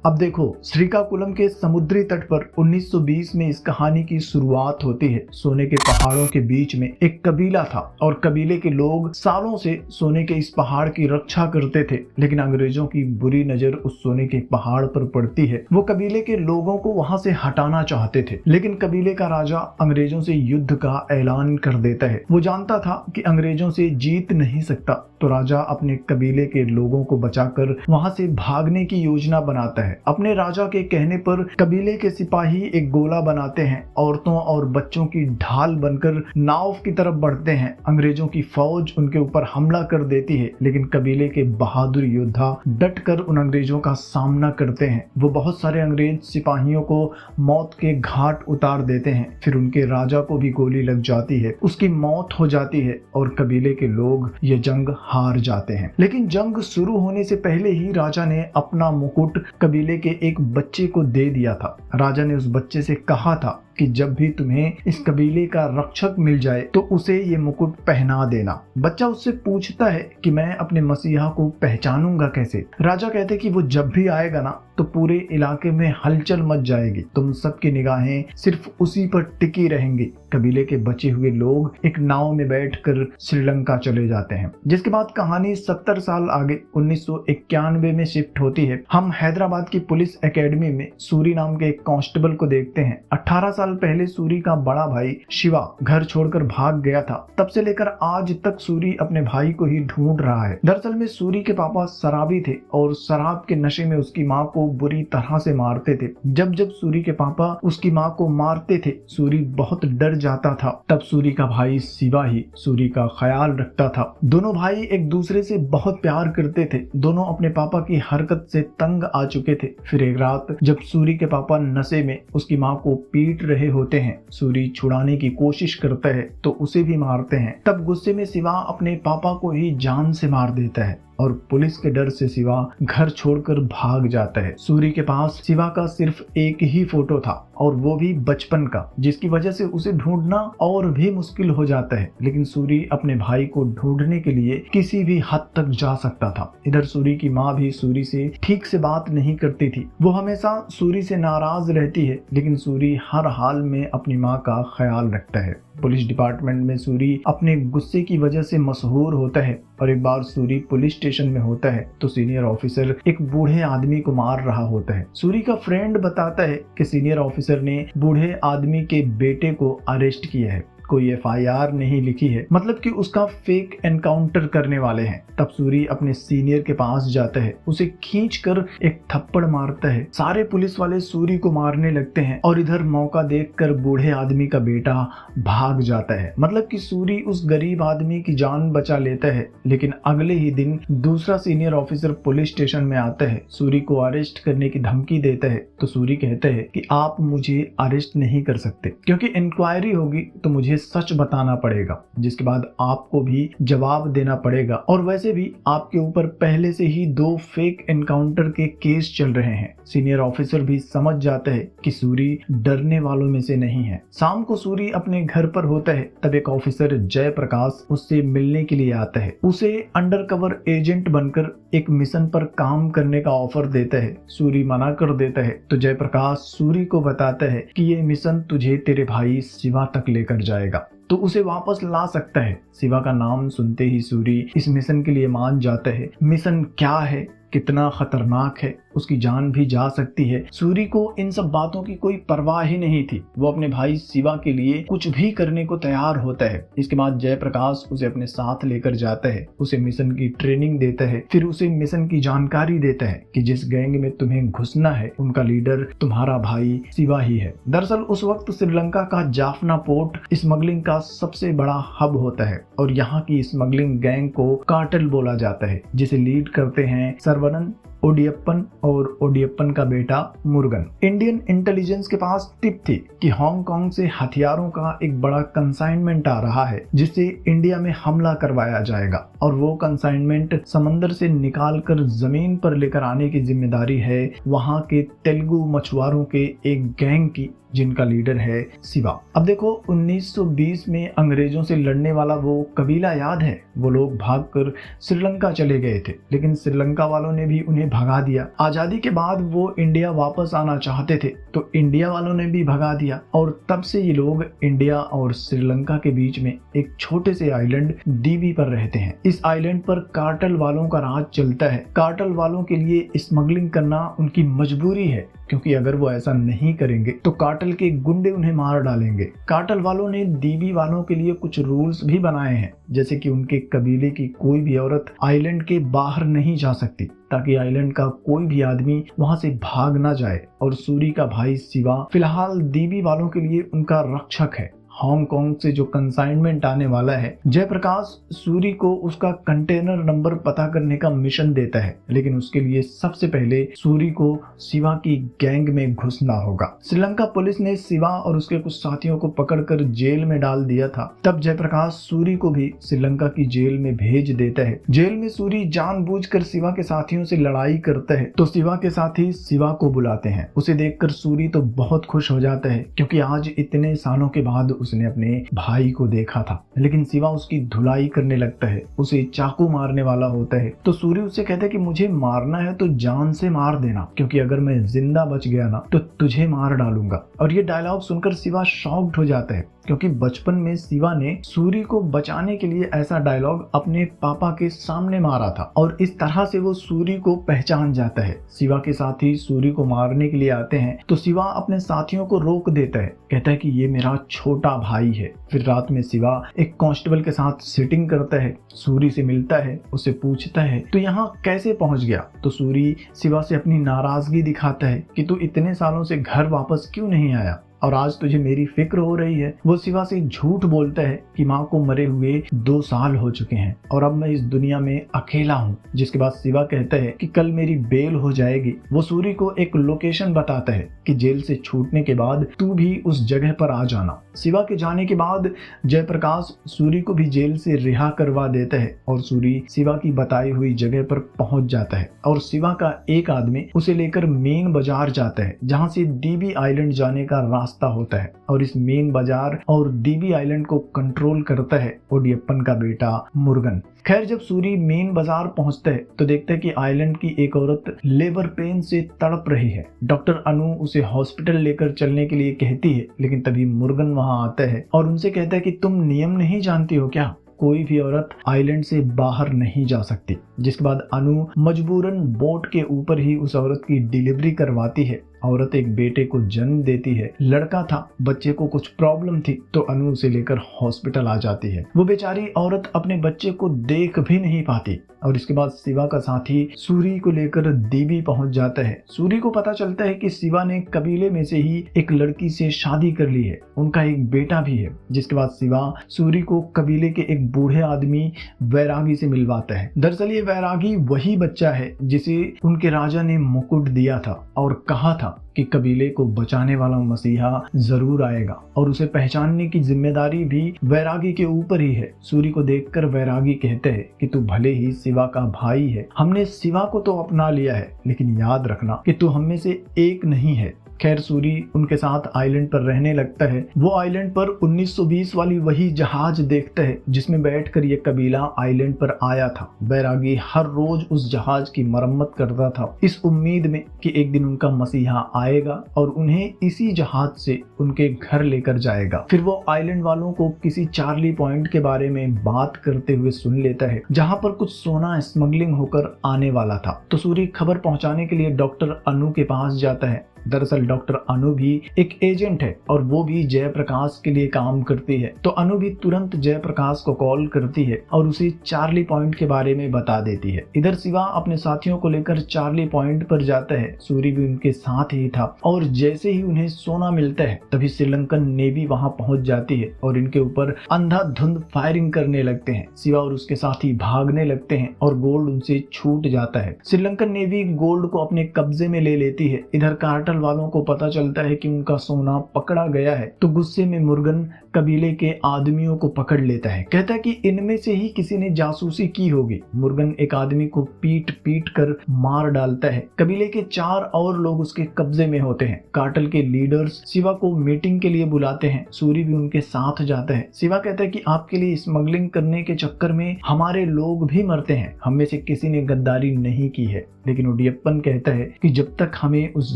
अब देखो, श्रीकाकुलम के समुद्री तट पर 1920 में इस कहानी की शुरुआत होती है। सोने के पहाड़ों के बीच में एक कबीला था और कबीले के लोग सालों से सोने के इस पहाड़ की रक्षा करते थे, लेकिन अंग्रेजों की बुरी नजर उस सोने के पहाड़ पर पड़ती है। वो कबीले के लोगों को वहां से हटाना चाहते थे, लेकिन कबीले का राजा अंग्रेजों से युद्ध का ऐलान कर देता है। वो जानता था कि अंग्रेजों से जीत नहीं सकता, तो राजा अपने कबीले के लोगों को बचाकर वहां से भागने की योजना बनाता है। अपने राजा के कहने पर कबीले के सिपाही एक गोला बनाते हैं, औरतों और बच्चों की ढाल बनकर नाव की तरफ बढ़ते हैं। अंग्रेजों की फौज उनके ऊपर हमला कर देती है, लेकिन कबीले के बहादुर योद्धा डटकर उन अंग्रेजों का सामना करते हैं। वो बहुत सारे अंग्रेज सिपाहियों को मौत के घाट उतार देते हैं। फिर उनके राजा को भी गोली लग जाती है, उसकी मौत हो जाती है और कबीले के लोग ये जंग हार जाते हैं। लेकिन जंग शुरू होने से पहले ही राजा ने अपना मुकुट कबीले के एक बच्चे को दे दिया था। राजा ने उस बच्चे से कहा था कि जब भी तुम्हें इस कबीले का रक्षक मिल जाए तो उसे ये मुकुट पहना देना। बच्चा उससे पूछता है कि मैं अपने मसीहा को पहचानूंगा कैसे। राजा कहते कि वो जब भी आएगा ना तो पूरे इलाके में हलचल मच जाएगी, तुम सबकी निगाहें सिर्फ उसी पर टिकी रहेंगी। कबीले के बचे हुए लोग एक नाव में बैठकर श्रीलंका चले जाते हैं। जिसके बाद कहानी 70 साल आगे 1991 में शिफ्ट होती है। हम हैदराबाद की पुलिस एकेडमी में सूरी नाम के एक कांस्टेबल को देखते हैं। 18 साल पहले सूरी का बड़ा भाई शिवा घर छोड़कर भाग गया था। तब से लेकर आज तक सूरी अपने भाई को ही ढूंढ रहा है। दरअसल में सूरी के पापा शराबी थे और शराब के नशे में उसकी माँ को बुरी तरह से मारते थे। जब जब सूरी के पापा उसकी माँ को मारते थे, सूरी बहुत डर जाता था। तब सूरी का भाई शिवा ही सूरी का ख्याल रखता था। दोनों भाई एक दूसरे से बहुत प्यार करते थे। दोनों अपने पापा की हरकत से तंग आ चुके थे। फिर एक रात जब सूरी के पापा नशे में उसकी माँ को पीट रहे होते हैं, सूरी छुड़ाने की कोशिश करता है तो उसे भी मारते हैं। तब गुस्से में शिवा अपने पापा को ही जान से मार देता है और पुलिस के डर से शिवा घर छोड़कर भाग जाता है। सूरी के पास शिवा का सिर्फ एक ही फोटो था और वो भी बचपन का, जिसकी वजह से उसे ढूंढना और भी मुश्किल हो जाता है। लेकिन सूरी अपने भाई को ढूंढने के लिए किसी भी हद तक जा सकता था। इधर सूरी की माँ भी सूरी से ठीक से बात नहीं करती थी। वो हमेशा सूरी से नाराज रहती है, लेकिन सूरी हर हाल में अपनी माँ का ख्याल रखता है। पुलिस डिपार्टमेंट में सूरी अपने गुस्से की वजह से मशहूर होता है और एक बार सूरी पुलिस स्टेशन में होता है तो सीनियर ऑफिसर एक बूढ़े आदमी को मार रहा होता है। सूरी का फ्रेंड बताता है कि सीनियर ऑफिसर ने बूढ़े आदमी के बेटे को अरेस्ट किया है, कोई FIR नहीं लिखी है, मतलब कि उसका फेक एनकाउंटर करने वाले हैं। तब सूरी अपने सीनियर के पास जाता है, उसे खींचकर एक थप्पड़ मारता है। सारे पुलिस वाले सूरी को मारने लगते हैं और इधर मौका देखकर बूढ़े आदमी का बेटा भाग जाता है। मतलब कि सूरी उस गरीब आदमी की जान बचा लेता है। लेकिन अगले ही दिन दूसरा सीनियर ऑफिसर पुलिस स्टेशन में आता है, सूरी को अरेस्ट करने की धमकी देता है। तो सूरी कहता है कि आप मुझे अरेस्ट नहीं कर सकते, क्योंकि इंक्वायरी होगी तो मुझे सच बताना पड़ेगा, जिसके बाद आपको भी जवाब देना पड़ेगा। और वैसे भी आपके ऊपर पहले से ही 2 फेक एनकाउंटर के केस चल रहे हैं। सीनियर ऑफिसर भी समझ जाता है कि सूरी डरने वालों में से नहीं है। शाम को सूरी अपने घर पर होता है, तब एक ऑफिसर जयप्रकाश उससे मिलने के लिए आता है। उसे अंडरकवर एजेंट बनकर एक मिशन पर काम करने का ऑफर देता है। सूरी मना कर देता है तो जयप्रकाश सूरी को बताता है कि ये मिशन तुझे तेरे भाई शिवा तक लेकर जाएगा, तो उसे वापस ला सकता है। शिवा का नाम सुनते ही सूरी इस मिशन के लिए मान जाता है। मिशन क्या है, कितना खतरनाक है, उसकी जान भी जा सकती है। सूरी को इन सब बातों की कोई परवाह ही नहीं थी। वो अपने भाई शिवा के लिए कुछ भी करने को तैयार होता है। इसके बाद जयप्रकाश उसे अपने साथ लेकर जाता है, उसे मिशन की ट्रेनिंग देता है, फिर उसे मिशन की जानकारी देता है कि जिस गैंग में तुम्हें घुसना है उनका लीडर तुम्हारा भाई शिवा ही है। दरअसल उस वक्त श्रीलंका का जाफना पोर्ट स्मगलिंग का सबसे बड़ा हब होता है और यहाँ की स्मगलिंग गैंग को कार्टेल बोला जाता है, जिसे लीड करते हैं सरवनन ओडियप्पन और ओडियप्पन का बेटा मुरुगन। इंडियन इंटेलिजेंस के पास टिप थी कि हांगकांग से हथियारों का एक बड़ा कंसाइनमेंट आ रहा है जिससे इंडिया में हमला करवाया जाएगा और वो कंसाइनमेंट समंदर से निकालकर जमीन पर लेकर आने की जिम्मेदारी है वहां के तेलुगु मछुआरों के एक गैंग की जिनका लीडर है शिवा। अब देखो 1920 में अंग्रेजों से लड़ने वाला वो कबीला याद है, वो लोग भागकर श्रीलंका चले गए थे, लेकिन श्रीलंका वालों ने भी उन्हें उन्हें भगा दिया। आजादी के बाद वो इंडिया वापस आना चाहते थे तो इंडिया वालों ने भी भगा दिया और तब से ये लोग इंडिया और श्रीलंका के बीच में एक छोटे से आइलैंड दीवी पर रहते हैं। इस आइलैंड पर कार्टेल वालों का राज चलता है। कार्टेल वालों के लिए स्मगलिंग करना उनकी मजबूरी है, क्योंकि अगर वो ऐसा नहीं करेंगे तो कार्टेल के गुंडे उन्हें मार डालेंगे। कार्टेल वालों ने दीवी वालों के लिए कुछ रूल्स भी बनाए हैं, जैसे कि उनके कबीले की कोई भी औरत आइलैंड के बाहर नहीं जा सकती, ताकि आइलैंड का कोई भी आदमी वहां से भाग ना जाए। और सूरी का भाई शिवा फिलहाल दीवी वालों के लिए उनका रक्षक है। हांगकांग से जो कंसाइनमेंट आने वाला है, जयप्रकाश सूरी को उसका कंटेनर नंबर पता करने का मिशन देता है, लेकिन उसके लिए सबसे पहले सूरी को शिवा की गैंग में घुसना होगा। श्रीलंका पुलिस ने शिवा और उसके कुछ साथियों को पकड़कर जेल में डाल दिया था। तब जयप्रकाश सूरी को भी श्रीलंका की जेल में भेज देता है। जेल में सूरी जानबूझकर शिवा के साथियों से लड़ाई करता है तो शिवा के साथी शिवा को बुलाते हैं। उसे देखकर सूरी तो बहुत खुश हो जाता है, क्योंकि आज इतने सालों के बाद उसने अपने भाई को देखा था। लेकिन शिवा उसकी धुलाई करने लगता है, उसे चाकू मारने वाला होता है। तो सूरी उससे कहता है कि मुझे मारना है तो जान से मार देना, क्योंकि अगर मैं जिंदा बच गया ना तो तुझे मार डालूंगा। और ये डायलॉग सुनकर शिवा शॉक्ड हो जाता है, क्योंकि बचपन में शिवा ने सूरी को बचाने के लिए ऐसा डायलॉग अपने पापा के सामने मारा था और इस तरह से वो सूरी को पहचान जाता है। शिवा के साथी सूरी को मारने के लिए आते हैं तो शिवा अपने साथियों को रोक देता है, कहता है कि ये मेरा छोटा भाई है। फिर रात में शिवा एक कांस्टेबल के साथ सिटिंग करता है, सूरी से मिलता है, उसे पूछता है तो यहाँ कैसे पहुंच गया। तो सूरी शिवा से अपनी नाराजगी दिखाता है कि तू इतने सालों से घर वापस क्यों नहीं आया और आज तुझे मेरी फिक्र हो रही है। वो शिवा से झूठ बोलता है कि माँ को मरे हुए 2 साल हो चुके हैं और अब मैं इस दुनिया में अकेला हूँ। जिसके बाद शिवा कहता है कि कल मेरी बेल हो जाएगी। वो सूरी को एक लोकेशन बताता है कि जेल से छूटने के बाद तू भी उस जगह पर आ जाना। शिवा के जाने के बाद जयप्रकाश सूरी को भी जेल से रिहा करवा देता है और सूरी शिवा की बताई हुई जगह पर पहुंच जाता है और शिवा का एक आदमी उसे लेकर मेन बाजार जाता है, जहां से डीबी आइलैंड जाने का रास्ता होता है। और इस मेन बाजार और डीबी आइलैंड को कंट्रोल करता है ओडियप्पन का बेटा मुर्गन। खैर, जब सूरी मेन बाजार पहुंचता है तो देखता है कि आइलैंड की एक औरत लेबर पेन से तड़प रही है। डॉक्टर अनु उसे हॉस्पिटल लेकर चलने के लिए कहती है, लेकिन तभी मुर्गन वहां आता है और उनसे कहता है कि तुम नियम नहीं जानती हो क्या, कोई भी औरत आइलैंड से बाहर नहीं जा सकती। जिसके बाद अनु मजबूरन बोट के ऊपर ही उस औरत की डिलीवरी करवाती है। औरत एक बेटे को जन्म देती है, लड़का था, बच्चे को कुछ प्रॉब्लम थी तो अनु उसे लेकर हॉस्पिटल आ जाती है। वो बेचारी औरत अपने बच्चे को देख भी नहीं पाती। और इसके बाद शिवा का साथी सूरी को लेकर दीवी पहुंच जाता है। सूरी को पता चलता है कि शिवा ने कबीले में से ही एक लड़की से शादी कर ली है, उनका एक बेटा भी है। जिसके बाद शिवा सूरी को कबीले के एक बूढ़े आदमी वैरागी से मिलवाता है। दरअसल ये वैरागी वही बच्चा है जिसे उनके राजा ने मुकुट दिया था और कहा था कि कबीले को बचाने वाला मसीहा जरूर आएगा और उसे पहचानने की जिम्मेदारी भी वैरागी के ऊपर ही है। सूरी को देखकर वैरागी कहते हैं कि तू भले ही शिवा का भाई है, हमने शिवा को तो अपना लिया है, लेकिन याद रखना कि तू हम में से एक नहीं है। खैर, सूरी उनके साथ आइलैंड पर रहने लगता है। वो आइलैंड पर 1920 वाली वही जहाज देखता है जिसमें बैठकर ये कबीला आइलैंड पर आया था। बैरागी हर रोज उस जहाज की मरम्मत करता था, इस उम्मीद में कि एक दिन उनका मसीहा आएगा और उन्हें इसी जहाज से उनके घर लेकर जाएगा। फिर वो आइलैंड वालों को किसी चार्ली पॉइंट के बारे में बात करते हुए सुन लेता है, जहां पर कुछ सोना स्मगलिंग होकर आने वाला था। तो सूरी खबर पहुंचाने के लिए डॉक्टर अनु के पास जाता है। दरअसल डॉक्टर अनु भी एक एजेंट है और वो भी जयप्रकाश के लिए काम करती है। तो अनु भी तुरंत जयप्रकाश को कॉल करती है और उसे चार्ली पॉइंट के बारे में बता देती है। इधर शिवा अपने साथियों को लेकर चार्ली पॉइंट पर जाता है। सूरी भी उनके साथ ही था और जैसे ही उन्हें सोना मिलता है तभी श्रीलंकन नेवी वहां पहुंच जाती है और इनके ऊपर अंधाधुंध फायरिंग करने लगते हैं। शिवा और उसके साथी भागने लगते हैं और गोल्ड उनसे छूट जाता है। श्रीलंकन नेवी गोल्ड को अपने कब्जे में ले लेती है। इधर कार्टेल कार्टेल वालों को पता चलता है कि उनका सोना पकड़ा गया है तो गुस्से में मुर्गन कबीले के आदमियों को पकड़ लेता है। कहता है कि इनमें से ही किसी ने जासूसी की होगी। मुर्गन एक आदमी को पीट पीट कर मार डालता है। कबीले के 4 और लोग उसके कब्जे में होते हैं। कार्टेल के लीडर्स शिवा को मीटिंग के लिए बुलाते हैं। सूरी भी उनके साथ जाता है। शिवा कहता है कि आपके लिए स्मगलिंग करने के चक्कर में हमारे लोग भी मरते हैं, हम में से किसी ने गद्दारी नहीं की है। लेकिन ओडियप्पन कहता है कि जब तक हमें उस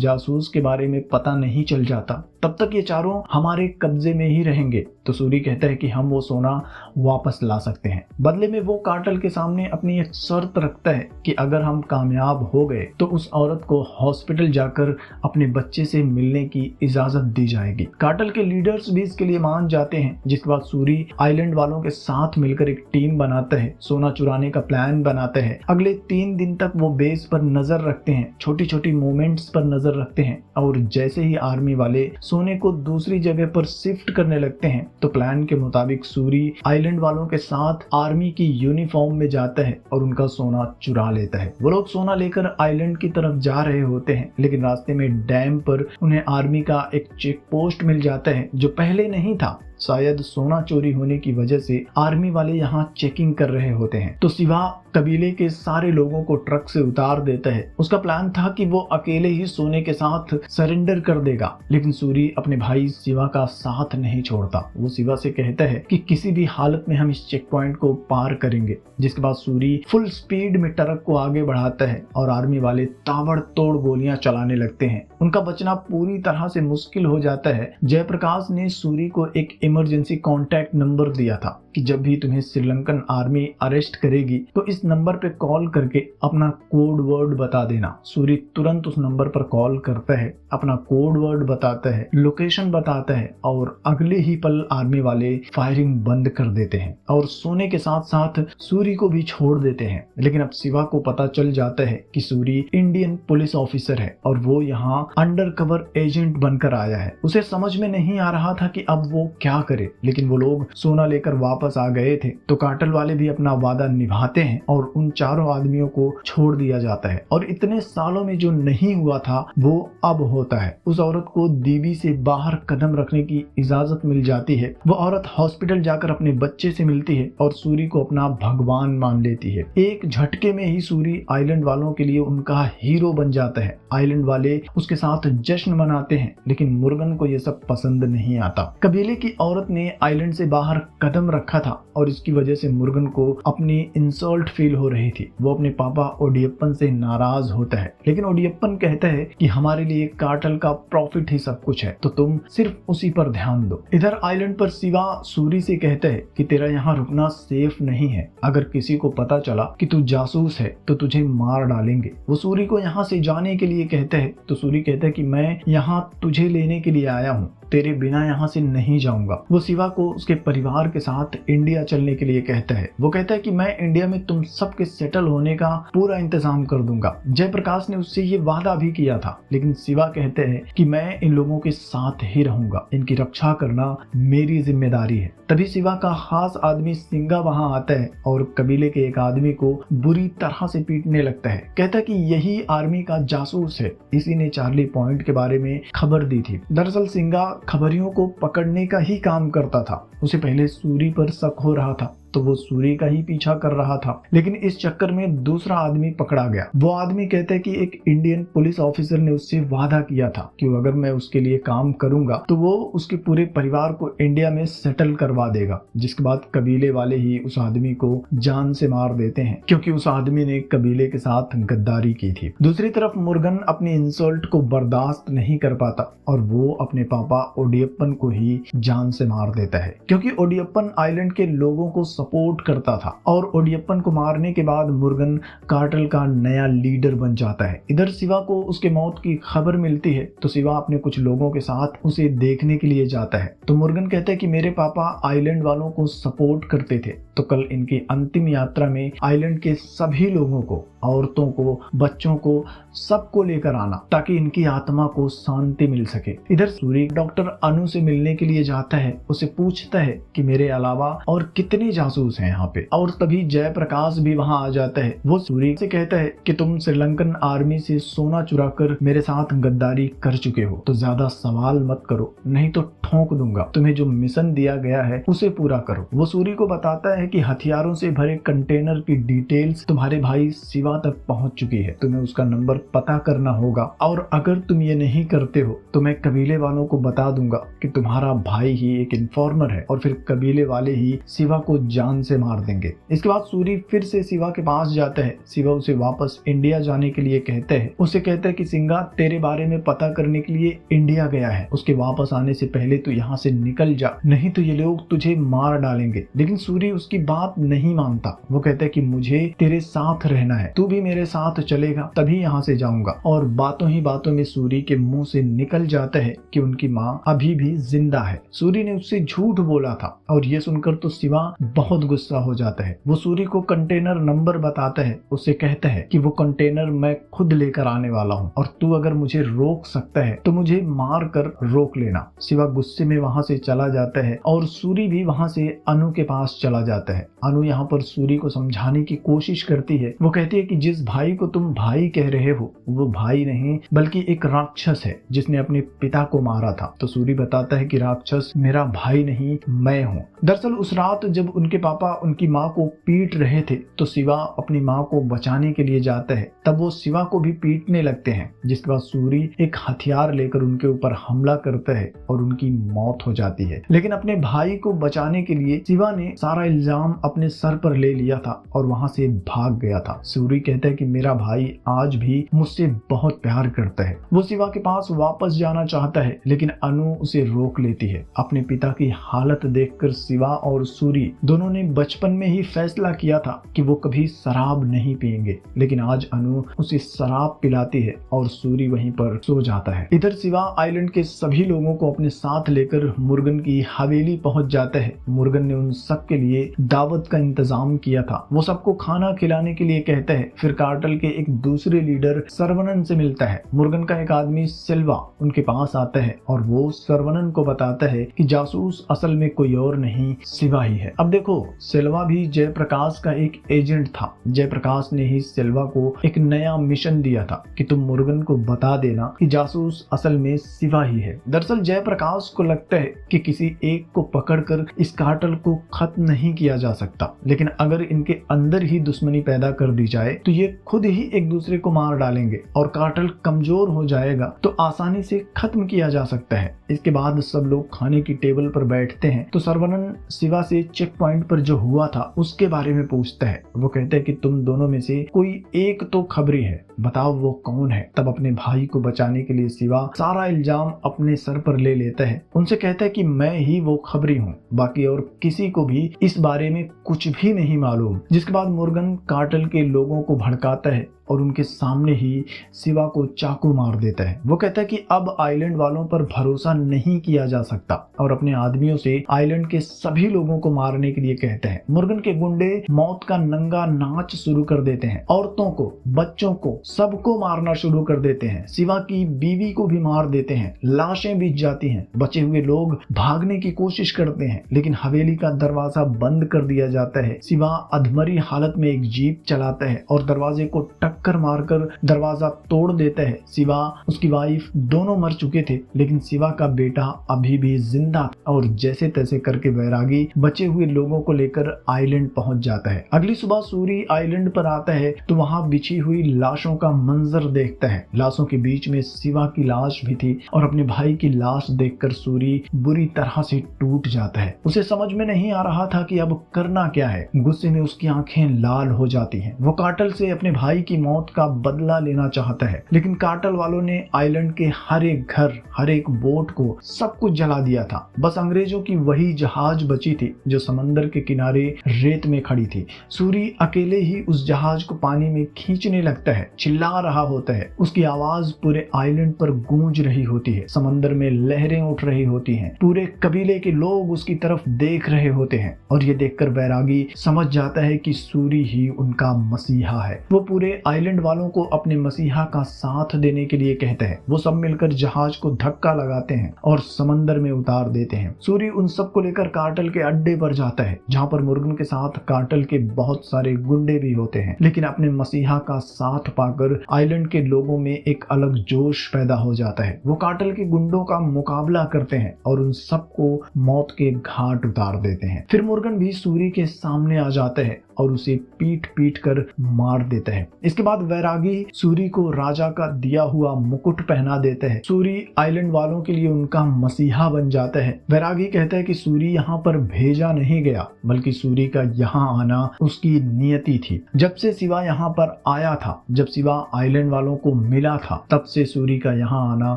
जासूस के बारे में पता नहीं चल जाता तब तक ये चारों हमारे कब्जे में ही रहेंगे। तो सूरी कहता है कि हम वो सोना वापस ला सकते हैं। बदले में वो कार्टेल के सामने अपनी एक शर्त रखता है कि अगर हम कामयाब हो गए तो उस औरत को हॉस्पिटल जाकर अपने बच्चे से मिलने की इजाजत दी जाएगी। कार्टेल के लीडर्स भी इसके लिए मान जाते हैं, जिसके बाद सूरी आइलैंड वालों के साथ मिलकर एक टीम बनाता है, सोना चुराने का प्लान बनाता है। अगले 3 दिन तक वो बेस पर नजर रखते हैं, छोटी छोटी मूवमेंट्स पर नजर रखते हैं और जैसे ही आर्मी वाले सोने को दूसरी जगह पर शिफ्ट करने लगते हैं तो प्लान के मुताबिक सूरी आइलैंड वालों के साथ आर्मी की यूनिफॉर्म में जाता है और उनका सोना चुरा लेता है। वो लोग सोना लेकर आइलैंड की तरफ जा रहे होते हैं, लेकिन रास्ते में डैम पर उन्हें आर्मी का एक चेक पोस्ट मिल जाता है जो पहले नहीं था। शायद सोना चोरी होने की वजह से आर्मी वाले यहाँ चेकिंग कर रहे होते हैं। तो शिवा कबीले के सारे लोगों को ट्रक से उतार देता है। उसका प्लान था कि वो अकेले ही सोने के साथ सरेंडर कर देगा, लेकिन सूरी अपने भाई शिवा का साथ नहीं छोड़ता। वो शिवा से कहता है कि किसी भी हालत में हम इस चेक पॉइंट को पार करेंगे। जिसके बाद सूरी फुल स्पीड में ट्रक को आगे बढ़ाता है और आर्मी वाले ताबड़तोड़ गोलियां चलाने लगते हैं। उनका बचना पूरी तरह से मुश्किल हो जाता है। जयप्रकाश ने सूरी को एक इमरजेंसी कॉन्टैक्ट नंबर दिया था कि जब भी तुम्हें श्रीलंकन आर्मी अरेस्ट करेगी तो इस नंबर पे कॉल करके अपना कोड वर्ड बता देना। सूरी तुरंत उस नंबर पर कॉल करता है, अपना कोड वर्ड बताता है, लोकेशन बताता है और अगले ही पल आर्मी वाले फायरिंग बंद कर देते हैं और सोने के साथ साथ सूरी को भी छोड़ देते हैं। लेकिन अब शिवा को पता चल जाता है कि सूरी इंडियन पुलिस ऑफिसर है और वो यहाँ अंडर कवर एजेंट बनकर आया है। उसे समझ में नहीं आ रहा था कि अब वो क्या करे, लेकिन वो लोग सोना लेकर वापस आ गए थे तो कार्टेल वाले भी अपना वादा निभाते हैं और उन चारों आदमियों को छोड़ दिया जाता है। और इतने सालों में जो नहीं हुआ था वो अब होता है। उस औरत को दीवी से बाहर कदम रखने की इजाजत मिल जाती है। वो औरत हॉस्पिटल जाकर अपने बच्चे से मिलती है और सूरी को अपना भगवान मान लेती है। एक झटके में ही सूरी आइलैंड वालों के लिए उनका हीरो बन जाता है। आइलैंड वाले उसके साथ जश्न मनाते हैं, लेकिन मुर्गन को ये सब पसंद नहीं आता। कबीले की औरत ने आइलैंड से बाहर कदम रखा था और इसकी वजह से मुर्गन को अपनी इंसल्ट फील हो रही थी। वो अपने पापा ओडियप्पन से नाराज होता है, लेकिन ओडियप्पन कहता है कि हमारे लिए कार्टेल का प्रॉफिट ही सब कुछ है, तो तुम सिर्फ उसी पर ध्यान दो। इधर आइलैंड पर शिवा सूरी से कहता है कि तेरा यहाँ रुकना सेफ नहीं है, अगर किसी को पता चला कि तू जासूस है तो तुझे मार डालेंगे। वो सूरी को यहाँ से जाने के लिए कहता है तो सूरी कहता है कि मैं यहाँ तुझे लेने के लिए आया हूँ, तेरे बिना यहाँ से नहीं जाऊंगा। वो शिवा को उसके परिवार के साथ इंडिया चलने के लिए कहता है। वो कहता है कि मैं इंडिया में तुम सबके सेटल होने का पूरा इंतजाम कर दूंगा। जयप्रकाश ने उससे ये वादा भी किया था, लेकिन शिवा कहते हैं कि मैं इन लोगों के साथ ही रहूंगा, इनकी रक्षा करना मेरी जिम्मेदारी है। तभी शिवा का खास आदमी सिंगा वहां आता है और कबीले के एक आदमी को बुरी तरह से पीटने लगता है। कहता है कि यही आर्मी का जासूस है, इसी ने चार्ली पॉइंट के बारे में खबर दी थी। दरअसल सिंगा खबरियों को पकड़ने का ही काम करता था। उसे पहले सूरी पर शक हो रहा था तो वो सूरी का ही पीछा कर रहा था, लेकिन इस चक्कर में दूसरा आदमी पकड़ा गया। वो आदमी कहता है कि एक इंडियन पुलिस ऑफिसर ने उससे वादा किया था कि अगर मैं उसके लिए काम करूंगा तो वो उसके पूरे परिवार को इंडिया में सेटल करवा देगा। जिसके बाद कबीले वाले ही उस आदमी को जान से मार देते हैं, क्योंकि उस आदमी ने कबीले के साथ गद्दारी की थी। दूसरी तरफ मुर्गन अपनी इंसल्ट को बर्दाश्त नहीं कर पाता और वो अपने पापा ओडियप्पन को ही जान से मार देता है, क्योंकि ओडियप्पन आइलैंड के लोगों को सपोर्ट करता था और ओडियप्पन को मारने के बाद मुर्गन कार्टेल का नया लीडर बन जाता है। इधर शिवा को उसके मौत की खबर मिलती है तो शिवा अपने कुछ लोगों के साथ उसे देखने के लिए जाता है। तो मुर्गन कहता है कि मेरे पापा आइलैंड वालों को सपोर्ट करते थे तो कल इनकी अंतिम यात्रा में आइलैंड के सभी लोगों को, औरतों को, बच्चों को, सबको लेकर आना ताकि इनकी आत्मा को शांति मिल सके। इधर सूरी डॉक्टर अनु से मिलने के लिए जाता है, उसे पूछता है कि मेरे अलावा और कितने जासूस हैं यहाँ पे। और तभी जयप्रकाश भी वहाँ आ जाता है। वो सूरी से कहता है कि तुम श्रीलंकन आर्मी से सोना चुरा कर मेरे साथ गद्दारी कर चुके हो, तो ज्यादा सवाल मत करो, नहीं तो ठोक दूंगा। तुम्हें जो मिशन दिया गया है उसे पूरा करो। वो सूरी को बताता है कि हथियारों से भरे कंटेनर की डिटेल्स तुम्हारे भाई शिवा तक पहुंच चुकी है, तुम्हें उसका नंबर पता करना होगा, और अगर तुम ये नहीं करते हो तो मैं कबीले वालों को बता दूंगा कि तुम्हारा भाई ही एक इन्फॉर्मर है, और फिर कबीले वाले ही शिवा को जान से मार देंगे। इसके बाद सूरी फिर से शिवा के पास जाता है। शिवा उसे वापस इंडिया जाने के लिए कहता है। उसे कहता है कि सिंगा तेरे बारे में पता करने के लिए इंडिया गया है, उसके वापस आने से पहले तू यहाँ से निकल जा, नहीं तो ये लोग तुझे मार डालेंगे। लेकिन सूरी उसकी बात नहीं मानता। वो कहता है कि मुझे तेरे साथ रहना है, तू भी मेरे साथ चलेगा तभी यहाँ से जाऊंगा। और बातों ही बातों में सूरी के मुंह से निकल जाता है कि उनकी माँ अभी भी जिंदा है। सूरी ने उससे झूठ बोला था, और ये सुनकर तो शिवा बहुत गुस्सा हो जाता है। वो सूरी को कंटेनर नंबर बताता है, उससे कहता है कि वो कंटेनर मैं खुद लेकर आने वाला हूँ, और तू अगर मुझे रोक सकता है तो मुझे मार कर रोक लेना। शिवा गुस्से में वहाँ से चला जाता है, और सूरी भी वहाँ से अनु के पास चला जाता है। अनु यहाँ पर सूरी को समझाने की कोशिश करती है। वो कहती है कि जिस भाई को तुम भाई कह रहे हो वो भाई नहीं बल्कि एक राक्षस है जिसने अपने पिता को मारा था। तो सूरी बताता है कि राक्षस मेरा भाई नहीं, मैं हूँ। दरअसल उस रात जब उनके पापा उनकी माँ को पीट रहे थे तो शिवा अपनी माँ को बचाने के लिए जाता है। तब वो शिवा को भी पीटने लगते हैं, जिसके बाद सूरी एक हथियार लेकर उनके ऊपर हमला करता है और उनकी मौत हो जाती है। लेकिन अपने भाई को बचाने के लिए शिवा ने सारा इल्जाम अपने सर पर ले लिया था और वहां से भाग गया था। सूरी कहता है कि मेरा भाई आज भी मुझसे बहुत प्यार करता है। वो शिवा के पास वापस जाना चाहता है, लेकिन अनु उसे रोक लेती है। अपने पिता की हालत देखकर शिवा और सूरी दोनों ने बचपन में ही फैसला किया था कि वो कभी शराब नहीं पिएंगे, लेकिन आज अनु उसे शराब पिलाती है और सूरी वहीं पर सो जाता है। इधर शिवा आइलैंड के सभी लोगों को अपने साथ लेकर मुर्गन की हवेली पहुंच जाता है। मुर्गन ने उन सब के लिए दावत का इंतजाम किया था। वो सबको खाना खिलाने के लिए कहता है। फिर कार्टेल के एक दूसरे लीडर सर्वनन से मिलता है। मुर्गन का एक आदमी सिल्वा उनके पास आता है और वो सर्वनन को बताता है कि जासूस असल में कोई और नहीं शिवा ही है। अब देखो, सिल्वा भी जयप्रकाश का एक एजेंट था। जयप्रकाश ने ही सिल्वा को एक नया मिशन दिया था कि तुम मुर्गन को बता देना कि जासूस असल में शिवा ही है। दरअसल जयप्रकाश को लगता है कि किसी एक को पकड़कर इस कार्टेल को खत्म नहीं किया जा सकता, लेकिन अगर इनके अंदर ही दुश्मनी पैदा कर दी जाए तो ये खुद ही एक दूसरे को मार डालेंगे और कार्टेल कमजोर हो जाएगा तो आसानी से खत्म किया जा सकता है। इसके बाद सब लोग खाने की टेबल पर बैठते हैं तो सर्वनन शिवा से चेक पॉइंट पर जो हुआ था उसके बारे में पूछता है। वो कहते हैं कि तुम दोनों में से कोई एक तो खबरी है, बताओ वो कौन है। तब अपने भाई को बचाने के लिए शिवा सारा इल्जाम अपने सर पर ले लेता है। उनसे कहता है कि मैं ही वो खबरी हूँ, बाकी और किसी को भी इस बारे में कुछ भी नहीं मालूम। जिसके बाद मुर्गन कार्टेल के लोगों को भड़काता है और उनके सामने ही शिवा को चाकू मार देता है। वो कहता है कि अब आइलैंड वालों पर भरोसा नहीं किया जा सकता और अपने आदमियों से आइलैंड के सभी लोगों को मारने के लिए कहते हैं। मुर्गन के गुंडे मौत का नंगा नाच शुरू कर देते हैं। औरतों को, बच्चों को, सबको मारना शुरू कर देते हैं। शिवा की बीवी को भी मार देते हैं। लाशें बिछ जाती हैं। बचे हुए लोग भागने की कोशिश करते हैं, लेकिन हवेली का दरवाजा बंद कर दिया जाता है। शिवा अधमरी हालत में एक जीप चलाता है और दरवाजे को टक्कर मारकर दरवाजा तोड़ देता है। शिवा, उसकी वाइफ दोनों मर चुके थे, लेकिन शिवा का बेटा अभी भी जिंदा और जैसे तैसे करके बैरागी बचे हुए लोगों को लेकर आइलैंड पहुंच जाता है। अगली सुबह सूरी आइलैंड पर आता है तो वहां बिछी हुई लाशों का मंजर देखता है। लाशों के बीच में शिवा की लाश भी थी और अपने भाई की लाश देखकर सूरी बुरी तरह से टूट जाता है। उसे समझ में नहीं आ रहा था कि अब करना क्या है। गुस्से में उसकी आंखें लाल हो जाती हैं। वो कार्टेल से अपने भाई की मौत का बदला लेना चाहता है, लेकिन कार्टेल वालों ने आइलैंड के हर एक घर, हर एक बोट को सब कुछ जला दिया था। बस अंग्रेजों की वही जहाज बची थी जो समंदर के किनारे रेत में खड़ी थी। सूरी अकेले ही उस जहाज को पानी में खींचने लगता है, चिल्ला रहा होता है। उसकी आवाज पूरे आइलैंड पर गूंज रही होती है। समंदर में लहरें उठ रही होती हैं। पूरे कबीले के लोग उसकी तरफ देख रहे होते हैं और ये देखकर बैरागी समझ जाता है कि सूरी ही उनका मसीहा है। वो पूरे आइलैंड वालों को अपने मसीहा का साथ देने के लिए कहता है। वो सब मिलकर जहाज को धक्का लगाते हैं और समंदर में उतार देते हैं। सूरी उन सबको लेकर कार्टेल के अड्डे पर जाता है, जहां पर मुर्गन के साथ कार्टेल के बहुत सारे गुंडे भी होते हैं। लेकिन अपने मसीहा का साथ पाकर आइलैंड के लोगों में एक अलग जोश पैदा हो जाता है। वो कार्टेल के गुंडों का मुकाबला करते हैं और उन सबको मौत के घाट उतार देते हैं। फिर मुर्गन भी सूरी के सामने आ जाता है और उसे पीट पीट कर मार देता है। इसके बाद वैरागी सूरी को राजा का दिया हुआ मुकुट पहना देता है। सूरी आइलैंड वालों के लिए उनका मसीहा बन जाता है। वैरागी कहता है कि सूरी यहाँ पर भेजा नहीं गया, बल्कि सूरी का यहाँ आना उसकी नियति थी। जब से सिवा यहाँ पर आया था, जब सिवा आइलैंड वालों को मिला था, तब से सूरी का यहाँ आना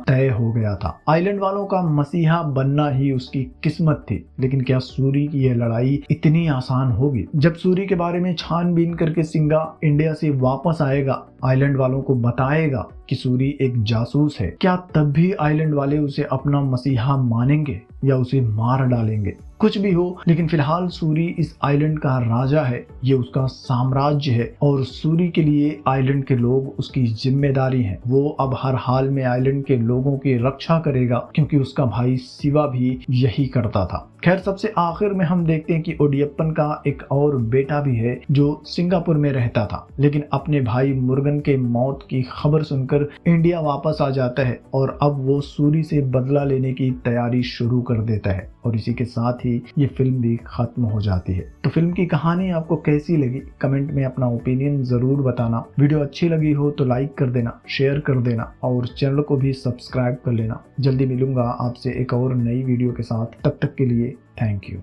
तय हो गया था। आइलैंड वालों का मसीहा बनना ही उसकी किस्मत थी। लेकिन क्या सूरी की यह लड़ाई इतनी आसान होगी? जब सूरी के बारे में छानबीन करके सिंगा इंडिया से वापस आएगा, आइलैंड वालों को बताएगा कि सूरी एक जासूस है, क्या तब भी आइलैंड वाले उसे अपना मसीहा मानेंगे या उसे मार डालेंगे? कुछ भी हो, लेकिन फिलहाल सूरी इस आइलैंड का राजा है। ये उसका साम्राज्य है और सूरी के लिए आइलैंड के लोग उसकी जिम्मेदारी हैं। वो अब हर हाल में आइलैंड के लोगों की रक्षा करेगा, क्योंकि उसका भाई शिवा भी यही करता था। खैर, सबसे आखिर में हम देखते हैं कि ओडियप्पन का एक और बेटा भी है जो सिंगापुर में रहता था, लेकिन अपने भाई मुर्गन के मौत की खबर सुनकर इंडिया वापस आ जाता है और अब वो सूरी से बदला लेने की तैयारी शुरू कर देता है। और इसी के साथ ही ये फिल्म भी खत्म हो जाती है। तो फिल्म की कहानी आपको कैसी लगी? कमेंट में अपना ओपिनियन जरूर बताना। वीडियो अच्छी लगी हो तो लाइक कर देना, शेयर कर देना और चैनल को भी सब्सक्राइब कर लेना। जल्दी मिलूंगा आपसे एक और नई वीडियो के साथ। तब तक के लिए थैंक यू।